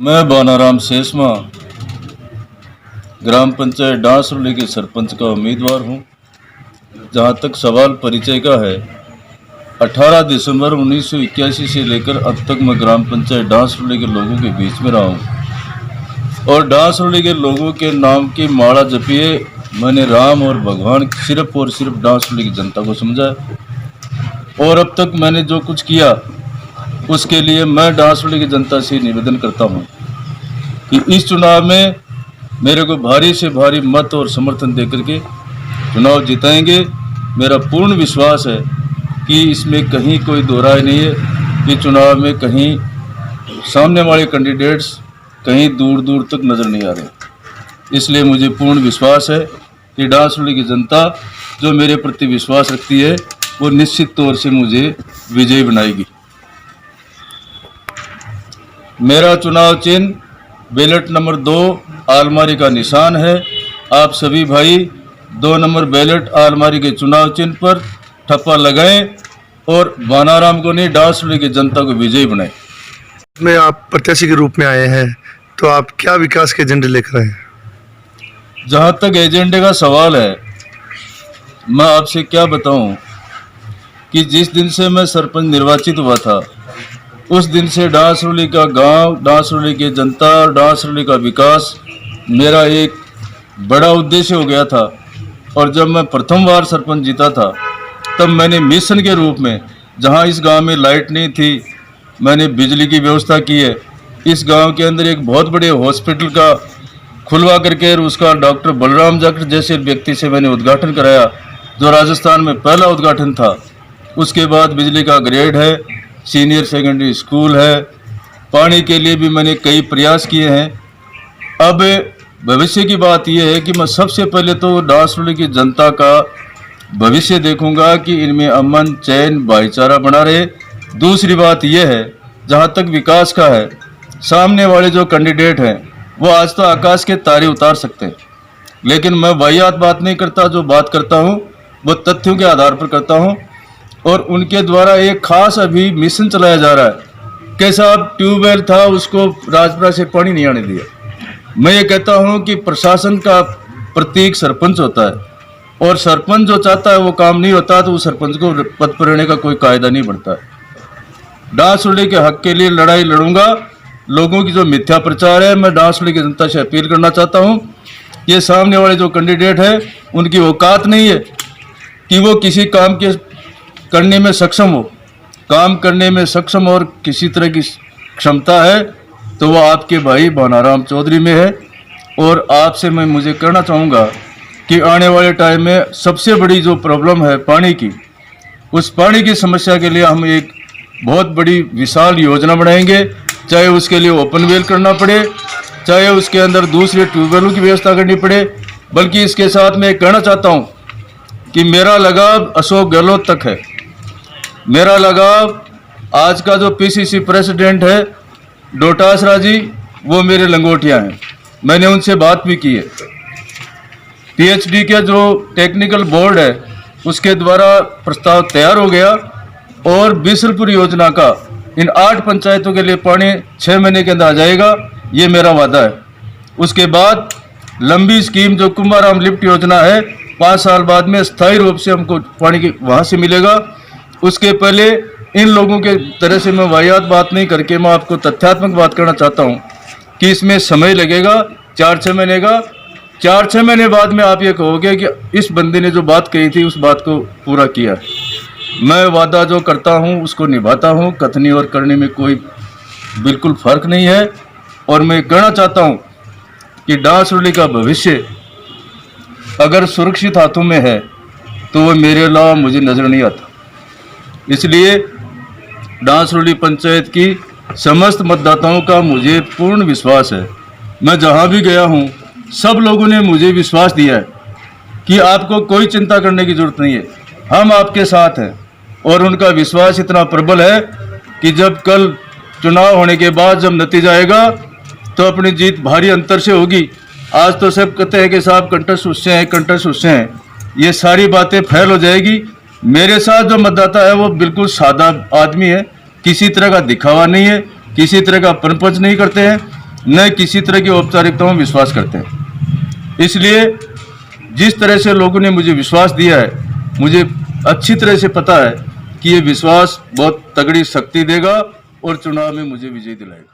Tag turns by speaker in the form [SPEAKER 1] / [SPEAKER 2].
[SPEAKER 1] मैं बानाराम सेसमा ग्राम पंचायत डांसरोली के सरपंच का उम्मीदवार हूं। जहां तक सवाल परिचय का है, 18 दिसंबर 1981 से लेकर अब तक मैं ग्राम पंचायत डांसरोली के लोगों के बीच में रहा हूं और डांसरोली के लोगों के नाम की माला जपी है। मैंने राम और भगवान सिर्फ और सिर्फ डांसरोली की जनता को समझा है और अब तक मैंने जो कुछ किया उसके लिए मैं डांसरोली की जनता से निवेदन करता हूं कि इस चुनाव में मेरे को भारी से भारी मत और समर्थन देकर के चुनाव जिताएंगे। मेरा पूर्ण विश्वास है कि इसमें कहीं कोई दो राय नहीं है कि चुनाव में कहीं सामने वाले कैंडिडेट्स कहीं दूर दूर तक नज़र नहीं आ रहे। इसलिए मुझे पूर्ण विश्वास है कि डांसरोली की जनता जो मेरे प्रति विश्वास रखती है वो निश्चित तौर से मुझे विजयी बनाएगी। मेरा चुनाव चिन्ह बैलेट नंबर 2 आलमारी का निशान है। आप सभी भाई 2 नंबर बैलेट आलमारी के चुनाव चिन्ह पर ठप्पा लगाएं और बानाराम को नहीं, डांसरोली की जनता को विजयी बनाएं।
[SPEAKER 2] में आप प्रत्याशी के रूप में आए हैं, तो आप क्या विकास के एजेंडे लेकर आए हैं?
[SPEAKER 1] जहां तक एजेंडे का सवाल है, मैं आपसे क्या बताऊं कि जिस दिन से मैं सरपंच निर्वाचित हुआ था उस दिन से डांसरोली का गांव, डांसरोली की जनता और डांसरोली का विकास मेरा एक बड़ा उद्देश्य हो गया था। और जब मैं प्रथम बार सरपंच जीता था तब मैंने मिशन के रूप में, जहां इस गांव में लाइट नहीं थी, मैंने बिजली की व्यवस्था की है। इस गांव के अंदर एक बहुत बड़े हॉस्पिटल का खुलवा करके उसका डॉक्टर बलराम जाखड़ जैसे व्यक्ति से मैंने उद्घाटन कराया, जो राजस्थान में पहला उद्घाटन था। उसके बाद बिजली का ग्रेड है, सीनियर सेकेंडरी स्कूल है, पानी के लिए भी मैंने कई प्रयास किए हैं। अब भविष्य की बात यह है कि मैं सबसे पहले तो डांसरोली की जनता का भविष्य देखूंगा कि इनमें अमन, चैन, भाईचारा बना रहे। दूसरी बात यह है, जहां तक विकास का है, सामने वाले जो कैंडिडेट हैं वो आज तो आकाश के तारे उतार सकते हैं, लेकिन मैं वाहियात बात नहीं करता। जो बात करता हूं वो तथ्यों के आधार पर करता हूं और उनके द्वारा एक खास अभी मिशन चलाया जा रहा है। कैसा ट्यूबवेल था उसको राजपुरा से पानी नहीं आने दिया। मैं ये कहता हूं कि प्रशासन का प्रतीक सरपंच होता है और सरपंच जो चाहता है वो काम नहीं होता, तो उस सरपंच को पद पर रहने का कोई कायदा नहीं बनता है। डांसरोली के हक के लिए लड़ाई लड़ूंगा। लोगों की जो मिथ्या प्रचार है, मैं डांसरोली की जनता से अपील करना चाहता हूं, ये सामने वाले जो कैंडिडेट है उनकी औकात नहीं है कि वो किसी काम के करने में सक्षम हो। काम करने में सक्षम और किसी तरह की क्षमता है तो वो आपके भाई बानाराम चौधरी में है। और आपसे मैं मुझे कहना चाहूँगा कि आने वाले टाइम में सबसे बड़ी जो प्रॉब्लम है पानी की, उस पानी की समस्या के लिए हम एक बहुत बड़ी विशाल योजना बनाएंगे। चाहे उसके लिए ओपन वेल करना पड़े, चाहे उसके अंदर दूसरे ट्यूबवेलों की व्यवस्था करनी पड़े। बल्कि इसके साथ मैं कहना चाहता हूँ कि मेरा लगाव अशोक गहलोत तक है। मेरा लगाव आज का जो पीसीसी प्रेसिडेंट है डोटासरा जी, वो मेरे लंगोटिया हैं। मैंने उनसे बात भी की है। पीएचडी के जो टेक्निकल बोर्ड है उसके द्वारा प्रस्ताव तैयार हो गया और बिसलपुर योजना का इन 8 पंचायतों के लिए पानी 6 महीने के अंदर आ जाएगा, ये मेरा वादा है। उसके बाद लंबी स्कीम जो कुंभाराम लिफ्ट योजना है, 5 साल बाद में स्थायी रूप से हमको पानी की वहाँ से मिलेगा। उसके पहले इन लोगों के तरह से मैं वाहियात बात नहीं करके मैं आपको तथ्यात्मक बात करना चाहता हूँ कि इसमें समय लगेगा 4-6 महीने का। 4-6 महीने बाद में आप ये कहोगे कि इस बंदे ने जो बात कही थी उस बात को पूरा किया। मैं वादा जो करता हूँ उसको निभाता हूँ। कथनी और करने में कोई बिल्कुल फ़र्क नहीं है। और मैं कहना चाहता हूँ कि डांसरोली का भविष्य अगर सुरक्षित हाथों में है तो वो मेरे अलावा मुझे नज़र नहीं आता। इसलिए डांसरोली पंचायत की समस्त मतदाताओं का मुझे पूर्ण विश्वास है। मैं जहां भी गया हूं सब लोगों ने मुझे विश्वास दिया है कि आपको कोई चिंता करने की ज़रूरत नहीं है, हम आपके साथ हैं। और उनका विश्वास इतना प्रबल है कि जब कल चुनाव होने के बाद जब नतीजा आएगा तो अपनी जीत भारी अंतर से होगी। आज तो सब कहते हैं कि साहब कंटेस्ट उससे हैं, कंटेस्ट उससे हैं, ये सारी बातें फैल हो जाएगी। मेरे साथ जो मतदाता है वो बिल्कुल सादा आदमी है, किसी तरह का दिखावा नहीं है, किसी तरह का प्रपंच नहीं करते हैं। न किसी तरह की औपचारिकताओं में विश्वास करते हैं। इसलिए जिस तरह से लोगों ने मुझे विश्वास दिया है, मुझे अच्छी तरह से पता है कि ये विश्वास बहुत तगड़ी शक्ति देगा और चुनाव में मुझे विजय दिलाएगा।